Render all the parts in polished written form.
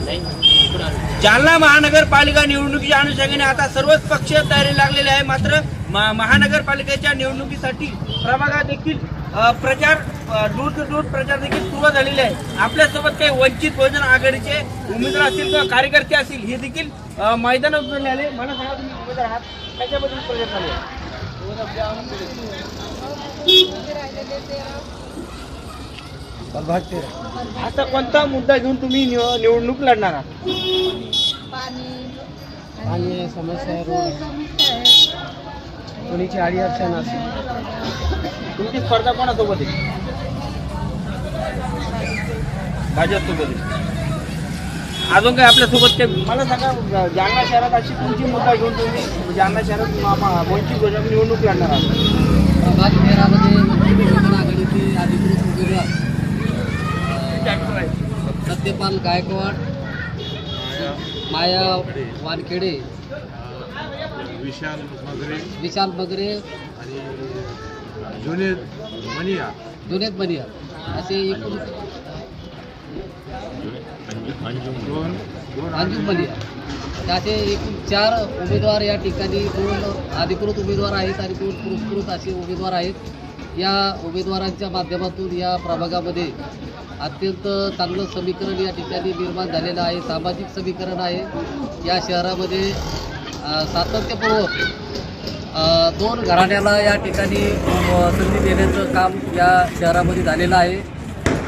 जालना महानगरपालिका निवडणुकीच्या अनुषंगाने आता सर्वच पक्ष तयारी लागलेले आहे। मात्र महानगरपालिकेच्या निवडणुकीसाठी प्रभागात देखील प्रचार दूर ते दूर प्रचार देखील सुरू झालेले आहे। आपल्यासोबत काही वंचित बहुजन आघाडीचे उमेदवार असतील किंवा कार्यकर्ते असतील हे देखील मैदानात उतरले आले। मला सांगा तुम्ही उमेदवार आहात त्याच्याबद्दल प्रचार चालू आहे। आता कोणता मुद्दा घेऊन तुम्ही निवडणूक लढणार आहात? पाणी समस्या आहे, रोड कोणीची अडचण असेल। तुमची स्पर्धा कोणासोबत आहे? भाजपसोबत आहे। अजून काय आपल्यासोबत काही मला सांगा, जालना शहरात अशी कोणती मुद्दा घेऊन तुम्ही जालना शहरात वंचित बहुजन निवडणूक लढणार आहात? प्रभाग शहरामध्ये वंचित बहुजन आघाडीचे अधिकृत उमेदवार सत्यपाल गायकवाड, माया वानखेडे, विशाल मगरे आणि जुनेद बनिया असे एकूण अंजुम बनिया असे एकूण 4 उमेदवार या ठिकाणी, 2 अधिकृत उमेदवार आहेत आणि 2 पुरस्कृत असे उमेदवार आहेत। या उमेदवारांच्या माध्यमातून या प्रभागामध्ये अत्यंत चांगलं समीकरण या ठिकाणी निर्माण झालेलं आहे, सामाजिक समीकरण आहे। या शहरामध्ये सातत्यपूर्वक 2 घराण्याला या ठिकाणी संधी देण्याचं काम या शहरामध्ये झालेलं आहे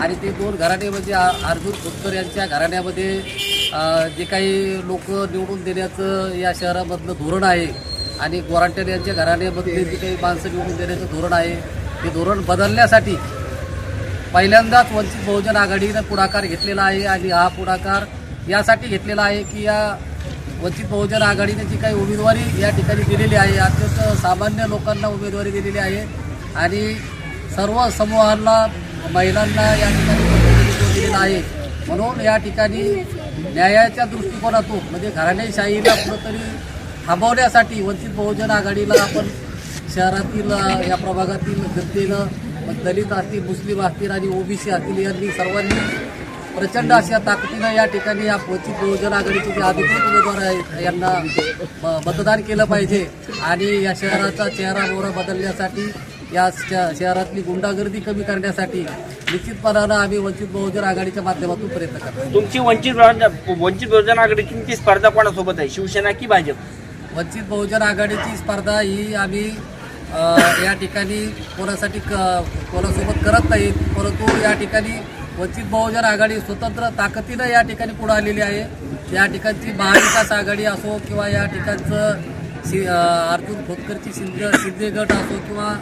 आणि ते 2 घराणे म्हणजे अर्जुन खोतकर यांच्या घराण्यामध्ये जे काही लोक निवडून देण्याचं या शहरामधलं धोरण आहे आणि गोरांट्याल यांच्या घराण्यामध्ये जे काही माणसं निवडून देण्याचं धोरण आहे ते धोरण बदलण्यासाठी पहिल्यांदाच वंचित बहुजन आघाडीनं पुढाकार घेतलेला आहे आणि हा पुढाकार यासाठी घेतलेला आहे की या वंचित बहुजन आघाडीने जी काही उमेदवारी या ठिकाणी दिलेली आहे, अत्यंत सामान्य लोकांना उमेदवारी दिलेली आहे आणि सर्व समूहांना, महिलांना या ठिकाणी प्रतिनिधित्व दिलेलं आहे। म्हणून या ठिकाणी न्यायाच्या दृष्टिकोनातून म्हणजे घराणेशाहीला कुठंतरी थांबवण्यासाठी वंचित बहुजन आघाडीला आपण शहरातील या प्रभागातील जनतेनं, दलित असतील, मुस्लिम असतील आणि ओबीसी असतील यांनी सर्वांनी प्रचंड अशा ताकदीनं या ठिकाणी या वंचित बहुजन आघाडीचे जे अधिकृत उमेदवार आहेत यांना मतदान केलं पाहिजे आणि या शहराचा चेहरा मोहरा बदलण्यासाठी, या शहरातली गुंडागर्दी कमी करण्यासाठी निश्चितपणानं आम्ही वंचित बहुजन आघाडीच्या माध्यमातून प्रयत्न करतो। तुमची वंचित बहुजन आघाडीची स्पर्धा कोणासोबत आहे, शिवसेना की भाजप? वंचित बहुजन आघाडीची स्पर्धा ही आम्ही या ठिकाणी कोणासोबत करत नाहीत, परंतु या ठिकाणी वंचित बहुजन आघाडी स्वतंत्र ताकदीनं या ठिकाणी पुढे आलेली आहे। या ठिकाणची महाविकास आघाडी असो किंवा या ठिकाणचं अर्जुन खोतकरची शिंदे गट असो किंवा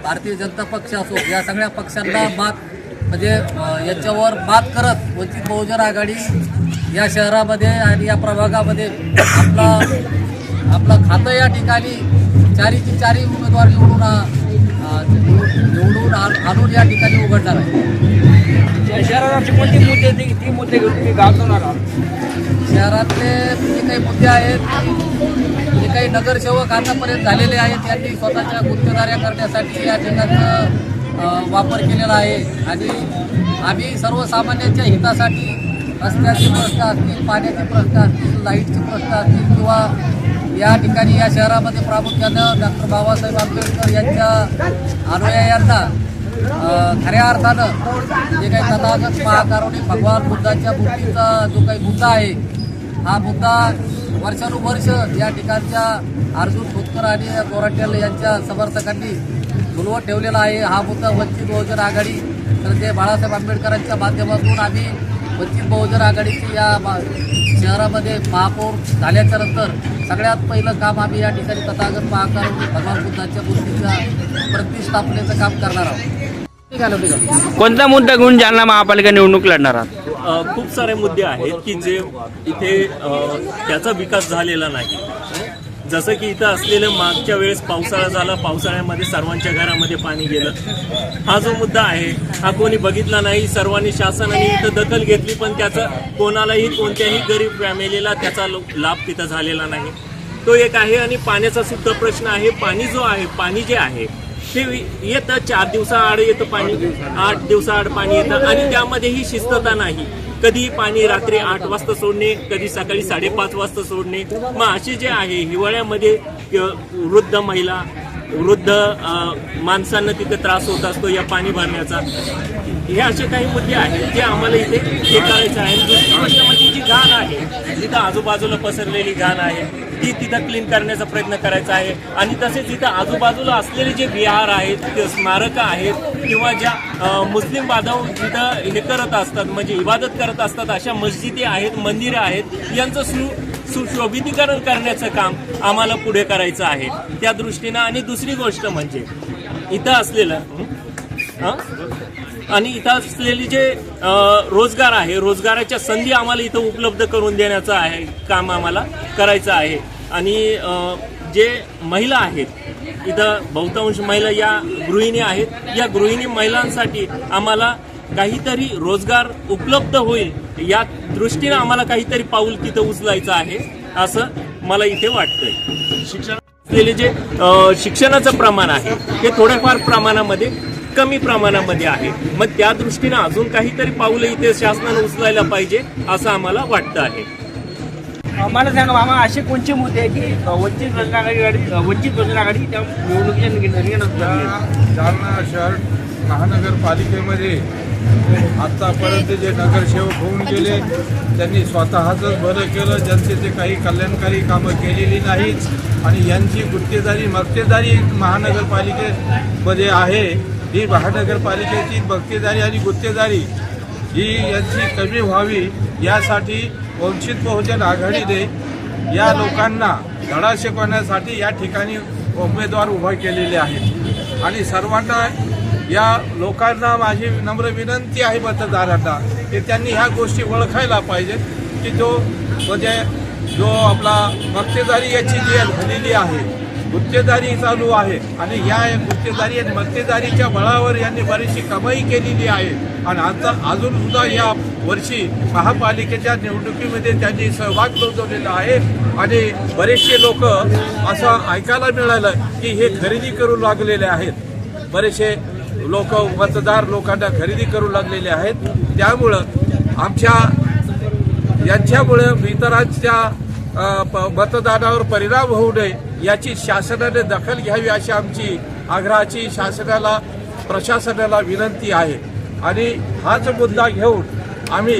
भारतीय जनता पक्ष असो, या सगळ्या पक्षांना म्हणजे याच्यावर मात करत वंचित बहुजन आघाडी या शहरामध्ये आणि या प्रभागामध्ये आपलं खातं या ठिकाणी 4 उमेदवार निवडून आणून या ठिकाणी उघडणार आहे। शहराचे कोणते मुद्दे ती मुद्दे घेऊन तुम्ही गाजवणार आहात? शहरातले जे काही मुद्दे आहेत, जे काही नगरसेवक आतापर्यंत झालेले आहेत यांनी स्वतःच्या गुत्तेदाऱ्या करण्यासाठी या ठिकाणाचा वापर केलेला आहे आणि आम्ही सर्वसामान्यांच्या हितासाठी रस्त्याचे प्रश्न असतील, पाण्याचे प्रश्न असतील, लाईटचे प्रश्न असतील किंवा या ठिकाणी या शहरामध्ये प्रामुख्यानं डॉक्टर बाबासाहेब आंबेडकर यांच्या अनुयायांना खऱ्या अर्थानं जे काही तथागत महाकारुणिक भगवान बुद्धाच्या मूर्तीचा जो काही मुद्दा आहे, हा मुद्दा वर्षानुवर्ष या ठिकाणच्या अर्जुन खोतकर आणि गोरांट्याल यांच्या समर्थकांनी झुलवत ठेवलेला आहे। हा मुद्दा वंचित बहुजन आघाडी तर बाळासाहेब आंबेडकरांच्या माध्यमातून आम्ही वंचित बहुजन आघाडीची या शहरामध्ये महापौर झाल्याच्या नंतर सगळ्यात पहिलं काम आम्ही या ठिकाणी तथागत महाकारुणिक भगवान बुद्धाच्या मूर्तीच्या प्रतिष्ठापनेचं काम करणार आहोत। कोणता मुद्दा घेऊन जालना महापालिका निवडणूक लढणार आहात? खूप सारे मुद्दे आहेत की जे इथे त्याचा विकास झालेला नाही। जसं की इथं असलेलं मागच्या वेळेस पावसाळा झाला, पावसाळ्यामध्ये सर्वांच्या घरामध्ये पाणी गेलं। हा जो मुद्दा आहे हा कोणी बघितला नाही। सर्वांनी, शासनाने इथं दखल घेतली पण त्याचा कोणालाही, कोणत्याही गरीब फॅमिलीला त्याचा लाभ तिथं झालेला नाही। तो एक आहे। आणि पाण्याचा सुद्धा प्रश्न आहे। पाणी जे आहे हे येतं 4 दिवसाआड येतं पाणी, 8 दिवसाआड पाणी येतं आणि त्यामध्येही शिस्तता नाही. कधी पाणी रात्री 8 वाजता सोडणे, कधी सकाळी 5:30 वाजता सोडणे. मग असे जे आहे हिवाळ्यामध्ये वृद्ध महिला, वृद्ध माणसांना तिथे त्रास होत असतो या पाणी भरण्याचा. हे असे काही मुद्दे आहेत जे आम्हाला इथे हे करायचं आहे. दुसरी गोष्ट म्हणजे जी घाण आहे, जिथं आजूबाजूला पसरलेली घाण आहे ती तिथं क्लीन करण्याचा प्रयत्न करायचा आहे. आणि तसेच इथं आजूबाजूला असलेले जे विहार आहेत, स्मारकं आहेत किंवा ज्या मुस्लिम बांधव जिथं हे करत असतात म्हणजे इबादत करत असतात अशा मस्जिदी आहेत, मंदिरं आहेत, यांचं सुशोभितीकरण करण्याचं काम आम्हाला पुढे करायचं आहे त्या दृष्टीनं. आणि दुसरी गोष्ट म्हणजे इथं असलेलं आणि इथं असलेली जे रोजगार आहे, रोजगाराच्या संधी आम्हाला इथं उपलब्ध करून देण्याचं आहे काम आम्हाला करायचं आहे. आणि जे महिला आहेत इथं बहुतांश महिला या गृहिणी आहेत, या गृहिणी महिलांसाठी आम्हाला काहीतरी रोजगार उपलब्ध होईल या दृष्टीनं आम्हाला काहीतरी पाऊल तिथं उचलायचं आहे असं मला इथे वाटतंय. असलेले जे शिक्षणाचं प्रमाण आहे ते थोड्याफार प्रमाणामध्ये कमी प्रमाणामध्ये आहे. मग त्या दृष्टीनं अजून काहीतरी पाऊलं इथे शासनानं उचलायला पाहिजे असं आम्हाला वाटतं आहे. मला सांगा मामा, असे कोणते मुद्दे आहे की वंचित बहुजन आघाडी त्या निवडणुकीच्या रिंगणात जालना शहर महानगरपालिकेमध्ये आतापर्यंत जे नगरसेवक होऊन गेले त्यांनी स्वतःचंच बरं केलं, जनतेचे काही कल्याणकारी कामं केलेली नाहीत आणि यांची गुत्तेदारी मक्तेदारी महानगरपालिकेमध्ये आहे. ही महानगरपालिकेची मक्तेदारी आणि गुत्तेदारी ही यांची कमी व्हावी यासाठी वंचित बहुजन आघाडीने या लोकांना धडा शिकवण्यासाठी या ठिकाणी उमेदवार उभा केलेले आहेत. आणि सर्वांना या लोकांना माझी नम्र विनंती आहे मतदारांना की त्यांनी ह्या गोष्टी ओळखायला पाहिजेत की जो आपला मक्तेदारी याची जी झालेली आहे, गुत्तेदारी चालू आहे आणि या गुत्तेदारी आणि मक्तेदारीच्या बळावर यांनी बरीचशी कमाई केलेली आहे. आणि आता अजून सुद्धा या वर्षी महापालिकेच्या निवडणुकीमध्ये त्यांनी सहभाग नोंदवलेला आहे. आणि बरेचसे लोक असं ऐकायला मिळालं की हे खरेदी करू लागलेले आहेत, बरेचसे लोक मतदार लोकांना खरेदी करू लागलेले आहेत. त्यामुळं यांच्यामुळे इतरांच्या मतदानावर परिणाम होऊ नये याची शासनाने दखल घ्यावी अशी आमची आग्रहाची शासनाला प्रशासनाला विनंती आहे. आणि हाच मुद्दा घेऊन आम्ही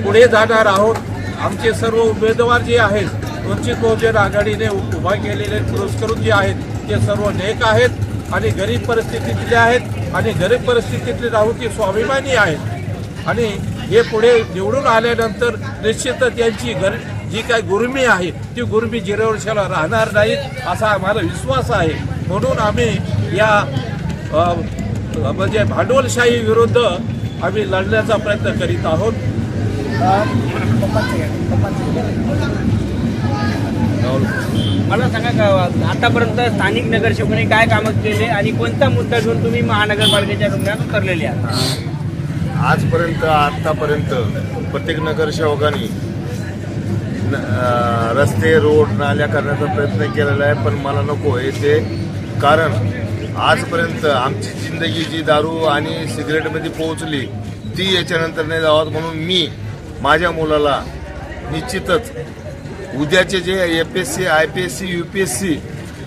पुढे जाणार आहोत. आमचे सर्व उमेदवार जे आहेत वंचित बहुजन आघाडीने उभा केलेले पुरस्कृत जे आहेत ते सर्व नेक आहेत आणि गरीब परिस्थितीतले आहेत आणि गरीब परिस्थितीतले राहून ती स्वाभिमानी आहेत. आणि हे पुढे निवडून आल्यानंतर निश्चितच त्यांची जी काय गुरमी आहे ती गुरमी जिरेवर्षाला राहणार नाहीत असा आम्हाला विश्वास आहे. म्हणून आम्ही या म्हणजे भांडवलशाही विरुद्ध आम्ही लढण्याचा प्रयत्न करीत आहोत. मला सांगा का आतापर्यंत स्थानिक नगरसेवकांनी काय कामं केले आणि कोणता मुद्दा घेऊन तुम्ही महानगरपालिकेच्या रिंगणात उतरलेले आहात? आतापर्यंत प्रत्येक नगरसेवकांनी रस्ते रोड नाल्या करण्याचा प्रयत्न केलेला आहे, पण मला नको आहे ते. कारण आजपर्यंत आमची जिंदगी जी दारू आणि सिगरेटमध्ये पोहोचली ती याच्यानंतर नाही जावं म्हणून मी माझ्या मुलाला निश्चितच उद्याचे जे APSC IPSC UPSC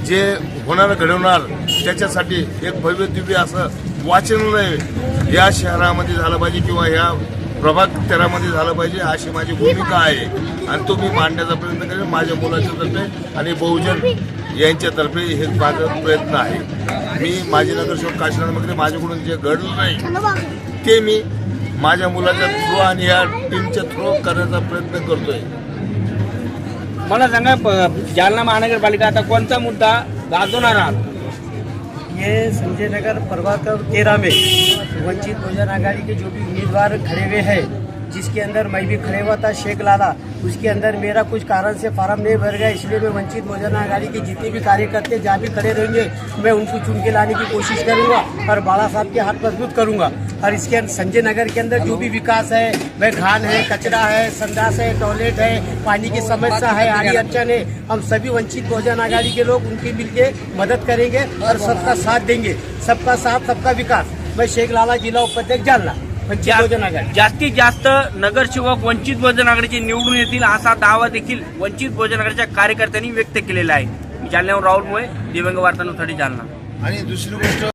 जे होणार घडवणार त्याच्यासाठी एक भव्य दिव्य असं वाचनालय या शहरामध्ये झालं पाहिजे किंवा ह्या प्रभाग तेरामध्ये झालं पाहिजे अशी माझी भूमिका आहे. आणि तो मी मांडण्याचा प्रयत्न करेन माझ्या मुलाच्या तर्फे आणि बहुजन यांच्यातर्फे हे माझा प्रयत्न आहे. मी माझे नगरसेवक काशीनाथमध्ये माझ्याकडून जे घडलं नाही ते मी माझ्या मुलाच्या थ्रू आणि या टीमच्या थ्रू करण्याचा प्रयत्न करतोय. मला सांगा जालना महानगरपालिका आता कोणता मुद्दा गाजवणार आहात? ये संजय नगर प्रभाग 13 में वंचित बहुजन आघाड़ी के जो भी उम्मीदवार खड़े हुए हैं, जिसके अंदर मैं भी खड़े हुआ था शेख लाला, उसके अंदर मेरा कुछ कारण से फार्म नहीं भर गया, इसलिए मैं वंचित बहुजन आघाड़ी के जितने भी कार्यकर्ते जहाँ भी खड़े रहेंगे मैं उनको चुन के लाने की कोशिश करूँगा और बाला साहब के हाथ मजबूत करूँगा. और इसके अंदर संजय नगर के अंदर जो भी विकास है, वह घान है, कचरा है, संडास है, टॉयलेट है, पानी की समस्या है, आड़ी अड़चन है, हम सभी वंचित बहुजन आघाड़ी के लोग उनकी मिलके मदद करेंगे और सबका साथ देंगे। सबका साथ सबका विकास। मैं शेख लाला, जिला उपाध्यक्ष जालना, वंचित बहुजन आघाड़ी। जास्तीत जास्त नगरसेवक वंचित बहुजन आघाडीचे निवडून येतील असा दावा देखील वंचित बहुजन आघाडीच्या कार्यकर्त्यांनी व्यक्त केलेला आहे. जालन्याहून राहुल मुळे, दिव्यांग वार्तांसाठी जालना. आणि दुसरी गोष्ट